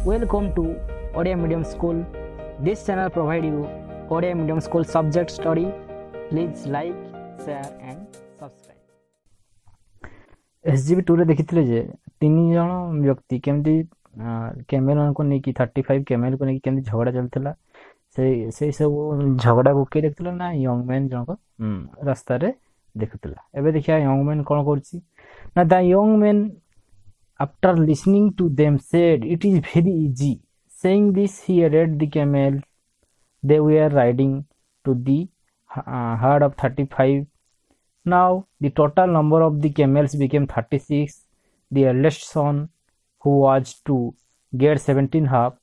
Welcome to Odia Medium School. This channel provides you Odia Medium School subject study. Please like, share and subscribe. SGB 2 रे देखिथिले जे तीन जण व्यक्ति केमती camel को नेकी 35 कैमेल को नेकी केमती झगड़ा चलथिला से सब झगड़ा को के देखथिला ना यंग मैन जणको रास्ता रे देखथिला एबे देखिया यंग मैन कोन करछि ना the young man after listening to them said it is very easy. Saying this he added the camel they were riding to the herd of 35. Now the total number of the camels became 36. The eldest son, who was to get 17 half,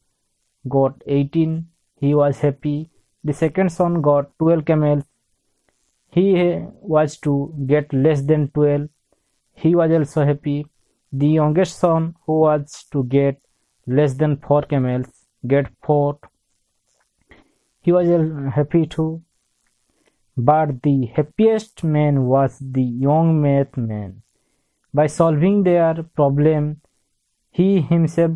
got 18. He was happy. The second son got 12 camels. He was to get less than 12. He was also happy. The youngest son, who was to get less than 4 camels, get 4. He was happy too. But the happiest man was the young man. By solving their problem, he himself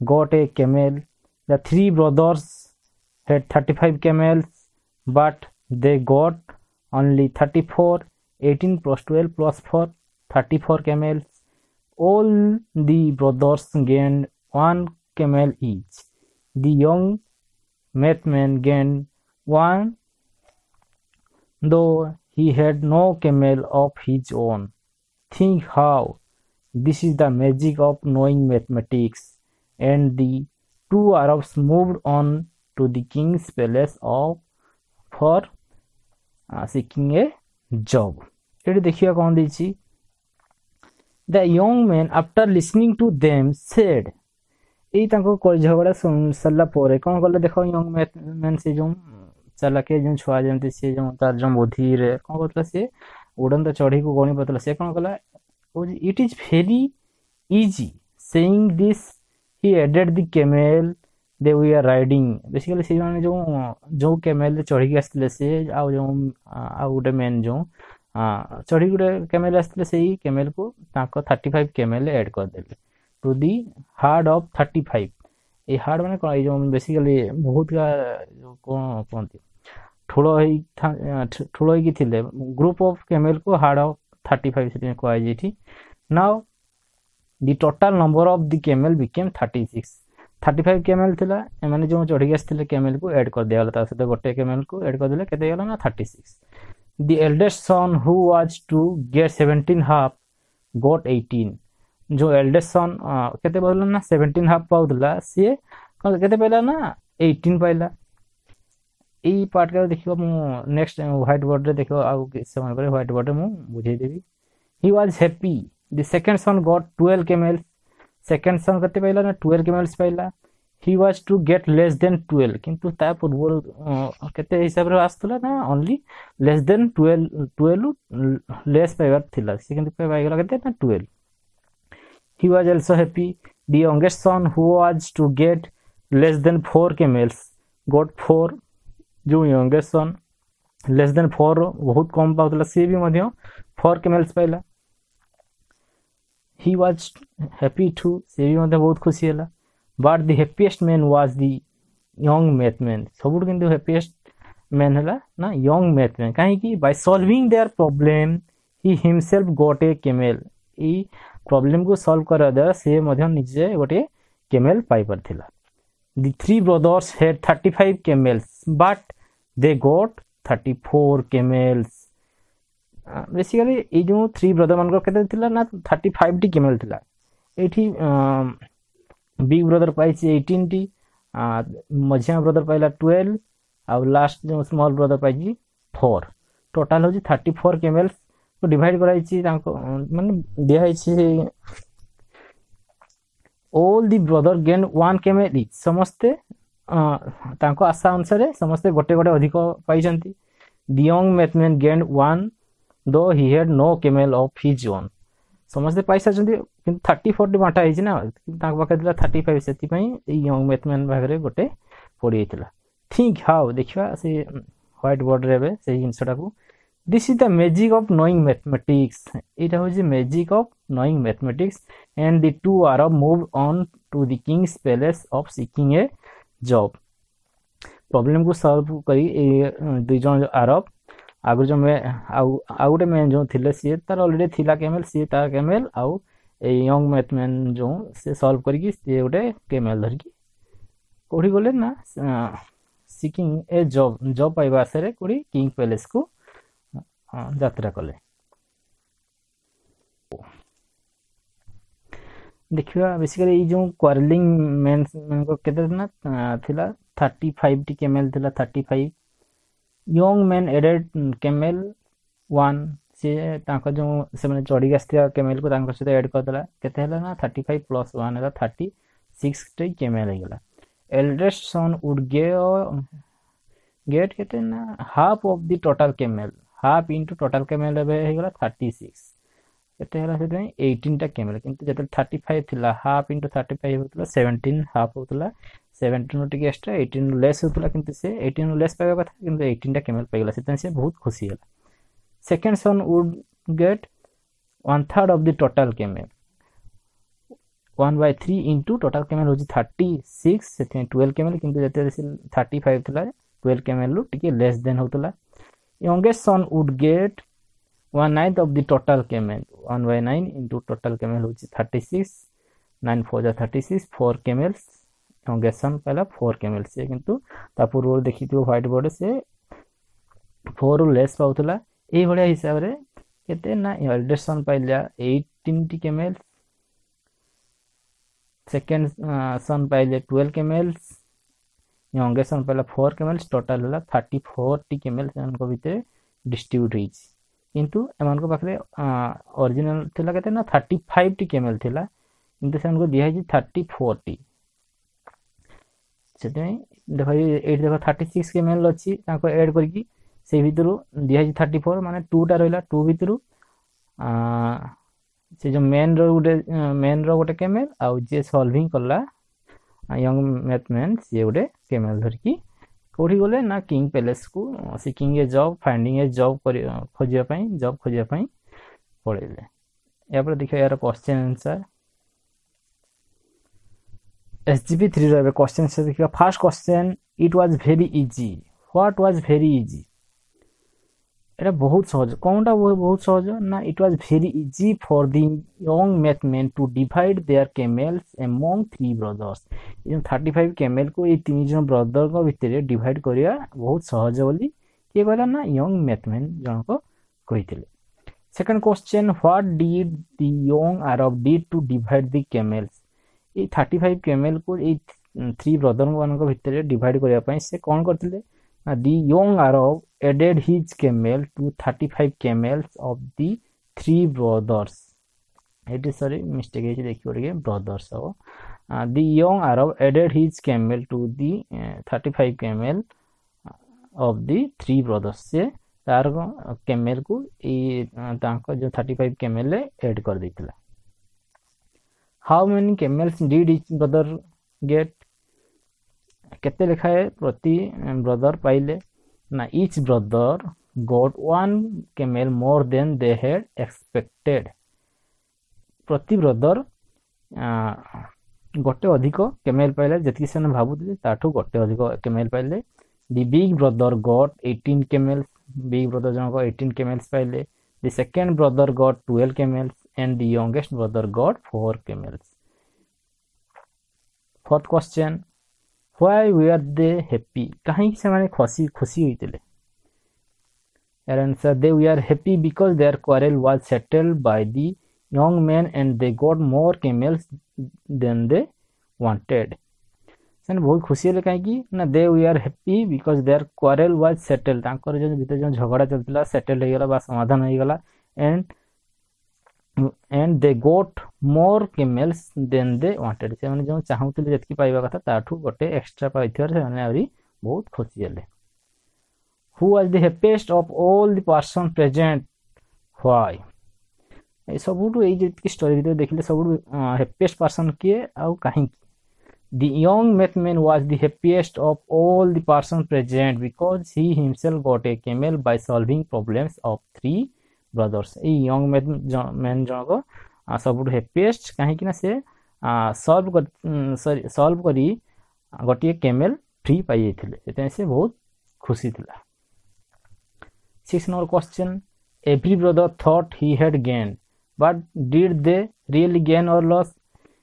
got a camel. The three brothers had 35 camels, but they got only 34. 18 plus 12 plus 4, 34 camels. All the brothers gained 1 camel each. The young man gained 1, though he had no camel of his own. Think how this is the magic of knowing mathematics. And the two Arabs moved on to the king's palace for seeking a job. एठी देखिया कोन देछि The young man, after listening to them, said, एई तांको कोइ झगड़ा सुन सल्ला पोरे कोन कले देखो यंग मैन से जो चला के जो छुआ जेमते से जो तार जो बुद्धि रे कोन बतला से उड़न त चढ़ी को गणी बतला से कोन कला it is very easy. Saying this he added the camel they were riding. Basically से माने जो कैमल चढ़ी के आस्ते से आ जो आ उडे मैन जो चढ़ी गुटे कैमेल आसले से कैमेल को ताको 35 कैमेल ऐड कर देले to the herd of 35. A herd माने कोन जो बेसिकली बहुत का कोन कोनती ठुलो ही थिले ग्रुप ऑफ कैमेल को हार्ड ऑफ 35 से को आई जेठी. Now the total number of the camel became 36. 35 camel थिला माने जो चढ़ी आसले कैमेल को ऐड कर देला ता से गोटे कैमेल को ऐड कर देले केते गेला ना 36. The eldest son, who was to get 17 half, got 18. जो eldest son केते बोलला ना 17 half पाउदला से केते पाइला ना 18 पाइला. एई पार्ट का देखियो मु नेक्स्ट व्हाइट बोर्ड रे देखियो आ समय पर व्हाइट बोर्ड रे मु बुझाई देबी. He was happy. The second son got 12 camels. Second son केते पाइला ना 12 camels Pila. He was to get less than 12 किंतु ता पूर्व केते हिसाब रे आस्तला ना only less than 12 less पाइबार थिला से किंतु पाइ गेला केते ना 12. He was also happy. The youngest son, who was to get less than 4 camels, got 4. जो youngest son less than 4 बहुत कम पाउतला से भी मध्य 4 camels Pila. He was happy too से भी मध्य बहुत खुशी होला. But the happiest man was the young man. सबुठ किंतु happiest man हला ना young man. काहे कि by solving their problem he himself got a camel. E problem को solve करा दे से मध्य निजे गोटे camel pi परथिला. The three brothers had 35 camels, but they got 34 camels. Basically ई जो 3 brother मान को केते थिला ना 35 टी camel थिला. एठी बिग ब्रदर पाई 18 टी मझिया ब्रदर पाइला 12 और लास्ट जो स्मॉल ब्रदर पाई 4. टोटल हो 34 कैमेल्स को डिवाइड कराई छी तांको माने दिया है छी all the brother gain 1 camel each. समस्ते तांको आशा अनुसार समस्ते गोटे गोटे अधिक पाई छंती. The young man gain 1 though he had no camel of his own. समस्ते पैसा जंदी किंतु 30 40 बांटा हिज ना ताक पाखे दिला 35 सेति पई यंग मैथमैन भागरे गोटे पड़ी हितला. थिंक हाउ देखिबा से व्हाइट बोर्ड रे से इनसटा को this is the magic of knowing mathematics. एटा हो जे magic of knowing mathematics. And the two are moved on to the king's palace of seeking a job। Problem को सॉल्व करी दुई जन आरब आगु जो आउ गोटे मैन जो थिले सी तार ऑलरेडी थिला केमेल सी तार केमेल आउ ए यंग मैथमैन जो से सॉल्व करी सी गोटे केमेल धरिकी कोठी गले ना सिकिंग ए जॉब पाइबा आशा कोठी किंग पैलेस को यात्रा कले। देखिए बेसिकली जो क्वारलिंग मेन को केते ना थिला 35 टी केमेल थिला 35 यंग मैन एडेड केमेल 1 से तांको जो से माने चढ़ी आस्थिया केमेल को तांको सहित ऐड कर देला केते हला ना 35 प्लस 1 हला 36 टी केमेल हे गेला। एल्डेस्ट सन वुड गेट केते ना half of the total camel half into total camel हे गेला 36 केते हला से 18 टा केमेल किंतु जते 35 थिला हाफ इनटू 35 होतला 17 हाफ होतला 17 टिके एक्स्ट्रा 18 लेस होतला किंतु से 18 लेस पाइबा कथा किंतु 18 टा केमेल पाइगला सेतन से बहुत खुशी हला। Second son would get 1/3 of the total camel 1/3 into total camel होची 36 सेते 12 केमेल किंतु जते 35 थिला 12 केमेल लो टिके लेस देन होतला। Youngest son would gate 1/9 of the total camel 1/9 into total camel होची 36 9 4 जा 36 4 camels youngest son पहला 4 camels से किंतु ता पूर्व देखि तो व्हाइट बोर्ड से 4 लेस पाउतला ए भलिया हिसाब रे केते ना एल्डेस्ट सन पाइला 18 टी camels सेकंड सन पाइले 12 camels youngest son पहला 4 camels टोटल हला 34 टी camels इनको भीतर डिस्ट्रीब्यूट होईची किंतु एमान को पाखरे ओरिजिनल थिला केते ना 35 टी केमेल थिला किंतु से उनको दिया है 34 टी सेते देखो ए देखो 36 केमेल अछि ताको ऐड करकी से भितरु दिया है 34 माने 2 टा रहला 2 भितरु से जो मेन रो गोटे केमेल आ जे सॉल्विंग करला यंग मैथमैन से गोटे केमेल धरकी कोठी गले ना किंग पैलेस को seeking a job finding a job खोजिया पई पड़ेले। या पर देखिए यार क्वेश्चन आंसर एसजीपी 3 रे क्वेश्चन से देखिए first question it was very easy what was very easy एटा बहुत सहज कोनटा बहुत सहज ना it was very easy for the young mathman to divide their camels among 3 brothers ये 35 केमेल को ये तीन जन ब्रदर को भितर डिवाइड करिया बहुत सहज बोली के कहला ना यंग मैथमैन जन को कहिथिले। Second question what did the young Arab did to divide the camels ये 35 केमेल को ये 3 ब्रदर मान को भितर डिवाइड करिया पई से कोन करथिले the young Arab added his camel to 35 camels of the 3 brothers it is sorry mistake है देखियो रे brothers हो the young Arab added his camel to the 35 camel of the 3 brothers से तार camel को ए तांको जो 35 camel ले ऐड कर देथिला। how many camels did each brother get केते लिखा है प्रति ब्रदर पाइले ना each brother got 1 camel more than they had expected प्रति ब्रदर गोटे अधिक केमेल पाइले जति से भाबुले ताठू गोटे अधिक केमेल पाइले। The big brother got 18 camels big brother जन को 18 केमेल्स पाइले। The second brother got 12 camels and the youngest brother got 4 camels. Fourth question why were they happy कहीं से माने खुशी होइतिले यार answer they were happy because their quarrel was settled by the young men and they got more camels than they wanted सन बहुत खुशी ले काहे की ना they were happy because their quarrel was settled तांकर जो भीतर जो झगड़ा चलतिला सेटल हो गेला बा समाधान हो गेला and they got more camels than they wanted से माने जो चाहउतिले जतकी पाइबा कथा ताठू गोटे एक्स्ट्रा पाइथियर से माने आरी बहुत खुशी हेले। who was the happiest of all the person present why ए सबुटू ए जतकी स्टोरी भीतर देखिले सबुटू हैप्पीएस्ट पर्सन के आ काहे the young मैथमैन was the happiest of all the person present because he himself got a camel by solving problems of 3 brothers a young man जनको सबुट happiest काहे कि ना से सॉल्व करी गोटे केमेल फ्री पाई जाइथिले सेते से बहुत खुशी थिला 6 number question every brother thought he had gain but did they really gain or loss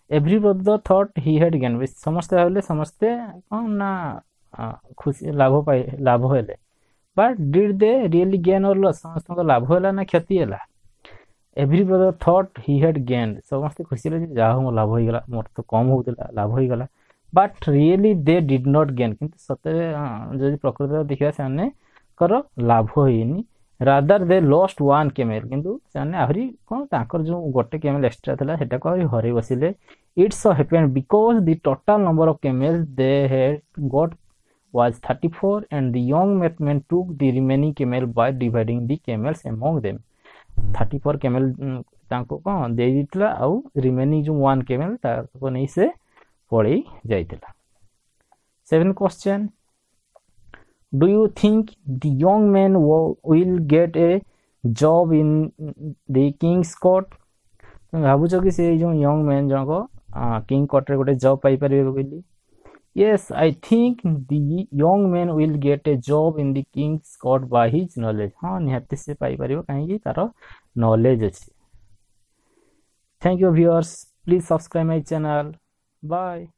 every brother thought he had gain समस्ते भाविले समस्ते कौन ना खुशी लाभ हेले but did they really gain or loss समस्त लाभ होला ना क्षति होला every brother thought he had gain समस्ते खुशी ले जा हो लाभ हो गला मोर तो कम होउतला लाभ हो गला but really they did not gain किंतु सतरे जदि प्रकृति देखिया साने कर लाभ होइनी rather they lost one camel किंतु साने आहुरी कोन ताकर जो गोटे केमेल एक्स्ट्रा थला सेटा को हरे बसिले it's happened because the total number of camels they had got was 34 and the young men took the remaining camel by dividing the camels among them 34 camel तांको कौन दे दितला आउ रिमेनिंग जो 1 camel ताको नहीं से पड़े जाइतला 7 question do you think the young man will get a job in the king's court भाबु छ कि से जो young man जको king court रे गोटे जॉब पाई परबे बोली Yes, I think the young man will get a job in the king's court by his knowledge. हाँ निहाती से पाई परियो कहीं तारो knowledge अच्छी. Thank you viewers. Please subscribe my channel. Bye.